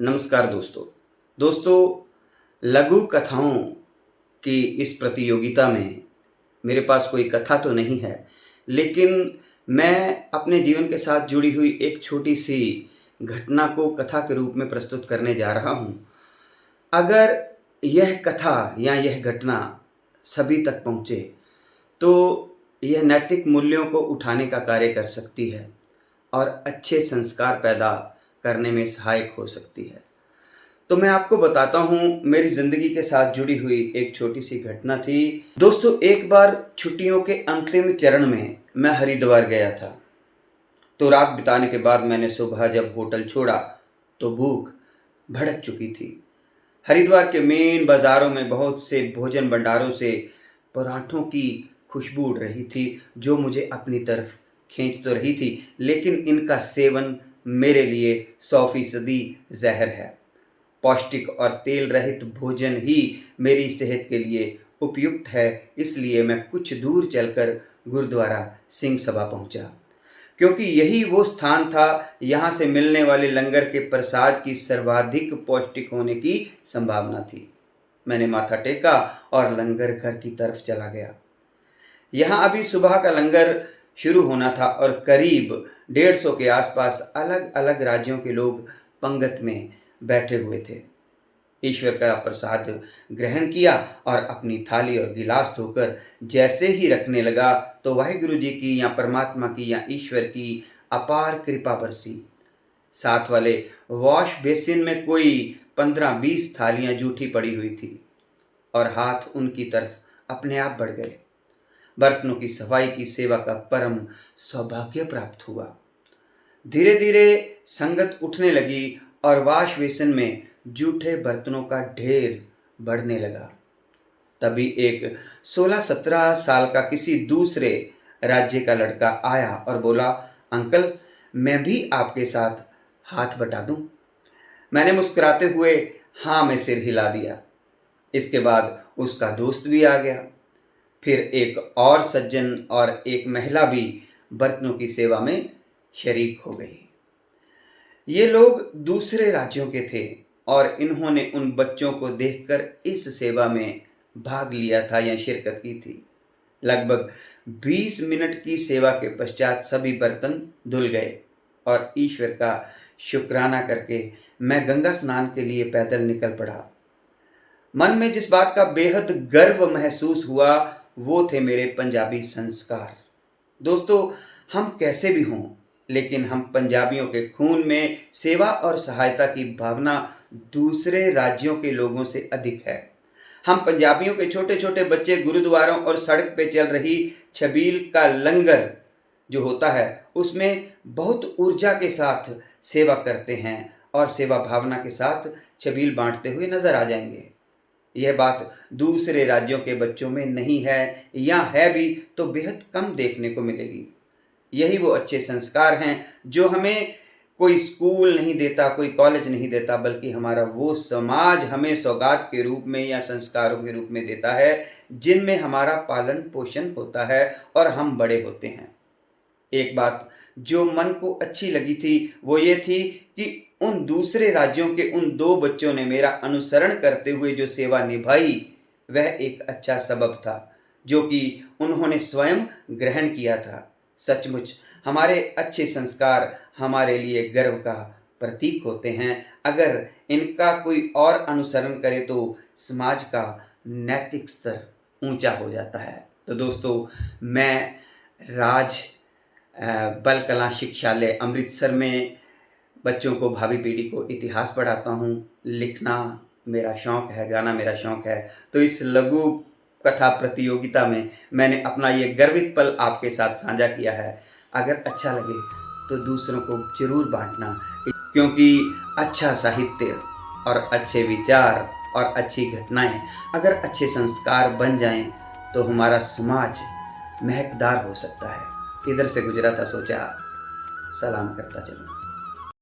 नमस्कार दोस्तों लघु कथाओं की इस प्रतियोगिता में मेरे पास कोई कथा तो नहीं है, लेकिन मैं अपने जीवन के साथ जुड़ी हुई एक छोटी सी घटना को कथा के रूप में प्रस्तुत करने जा रहा हूँ। अगर यह कथा या यह घटना सभी तक पहुँचे तो यह नैतिक मूल्यों को उठाने का कार्य कर सकती है और अच्छे संस्कार पैदा करने में सहायक हो सकती है। तो मैं आपको बताता हूँ, मेरी ज़िंदगी के साथ जुड़ी हुई एक छोटी सी घटना थी। दोस्तों, एक बार छुट्टियों के अंतिम चरण में मैं हरिद्वार गया था। तो रात बिताने के बाद मैंने सुबह जब होटल छोड़ा तो भूख भड़क चुकी थी। हरिद्वार के मेन बाज़ारों में बहुत से भोजन भंडारों से पराठों की खुशबू उड़ रही थी, जो मुझे अपनी तरफ खींच तो रही थी, लेकिन इनका सेवन मेरे लिए 100% जहर है। पौष्टिक और तेल रहित भोजन ही मेरी सेहत के लिए उपयुक्त है, इसलिए मैं कुछ दूर चलकर गुरुद्वारा सिंह सभा पहुंचा, क्योंकि यही वो स्थान था यहाँ से मिलने वाले लंगर के प्रसाद की सर्वाधिक पौष्टिक होने की संभावना थी। मैंने माथा टेका और लंगर घर की तरफ चला गया। यहाँ अभी सुबह का लंगर शुरू होना था और करीब 150 के आसपास अलग अलग राज्यों के लोग पंगत में बैठे हुए थे। ईश्वर का प्रसाद ग्रहण किया और अपनी थाली और गिलास धोकर जैसे ही रखने लगा तो वाहिगुरु जी की या परमात्मा की या ईश्वर की अपार कृपा बरसी। साथ वाले वॉश बेसिन में कोई 15-20 थालियां जूठी पड़ी हुई थी और हाथ उनकी तरफ अपने आप बढ़ गए। बर्तनों की सफाई की सेवा का परम सौभाग्य प्राप्त हुआ। धीरे धीरे संगत उठने लगी और वाश बेसिन में जूठे बर्तनों का ढेर बढ़ने लगा। तभी एक 16-17 साल का किसी दूसरे राज्य का लड़का आया और बोला, अंकल, मैं भी आपके साथ हाथ बटा दूं? मैंने मुस्कुराते हुए हाँ में सिर हिला दिया। इसके बाद उसका दोस्त भी आ गया। फिर एक और सज्जन और एक महिला भी बर्तनों की सेवा में शरीक हो गई। ये लोग दूसरे राज्यों के थे और इन्होंने उन बच्चों को देखकर इस सेवा में भाग लिया था या शिरकत की थी। लगभग 20 मिनट की सेवा के पश्चात सभी बर्तन धुल गए और ईश्वर का शुक्राना करके मैं गंगा स्नान के लिए पैदल निकल पड़ा। मन में जिस बात का बेहद गर्व महसूस हुआ वो थे मेरे पंजाबी संस्कार। दोस्तों, हम कैसे भी हों, लेकिन हम पंजाबियों के खून में सेवा और सहायता की भावना दूसरे राज्यों के लोगों से अधिक है। हम पंजाबियों के छोटे छोटे बच्चे गुरुद्वारों और सड़क पे चल रही छबील का लंगर जो होता है उसमें बहुत ऊर्जा के साथ सेवा करते हैं और सेवा भावना के साथ छबील बांटते हुए नजर आ जाएंगे। यह बात दूसरे राज्यों के बच्चों में नहीं है, या है भी तो बेहद कम देखने को मिलेगी। यही वो अच्छे संस्कार हैं जो हमें कोई स्कूल नहीं देता, कोई कॉलेज नहीं देता, बल्कि हमारा वो समाज हमें सौगात के रूप में या संस्कारों के रूप में देता है, जिनमें हमारा पालन पोषण होता है और हम बड़े होते हैं। एक बात जो मन को अच्छी लगी थी वो ये थी कि उन दूसरे राज्यों के उन 2 बच्चों ने मेरा अनुसरण करते हुए जो सेवा निभाई वह एक अच्छा सबब था जो कि उन्होंने स्वयं ग्रहण किया था। सचमुच हमारे अच्छे संस्कार हमारे लिए गर्व का प्रतीक होते हैं। अगर इनका कोई और अनुसरण करे तो समाज का नैतिक स्तर ऊंचा हो जाता है। तो दोस्तों, मैं राज बल कला शिक्षालय अमृतसर में बच्चों को, भावी पीढ़ी को इतिहास पढ़ाता हूँ। लिखना मेरा शौक़ है, गाना मेरा शौक़ है। तो इस लघु कथा प्रतियोगिता में मैंने अपना ये गर्वित पल आपके साथ साझा किया है। अगर अच्छा लगे तो दूसरों को जरूर बांटना, क्योंकि अच्छा साहित्य और अच्छे विचार और अच्छी घटनाएं, अगर अच्छे संस्कार बन जाएं तो हमारा समाज महकदार हो सकता है। इधर से गुजरा था, सोचा सलाम करता चलूं।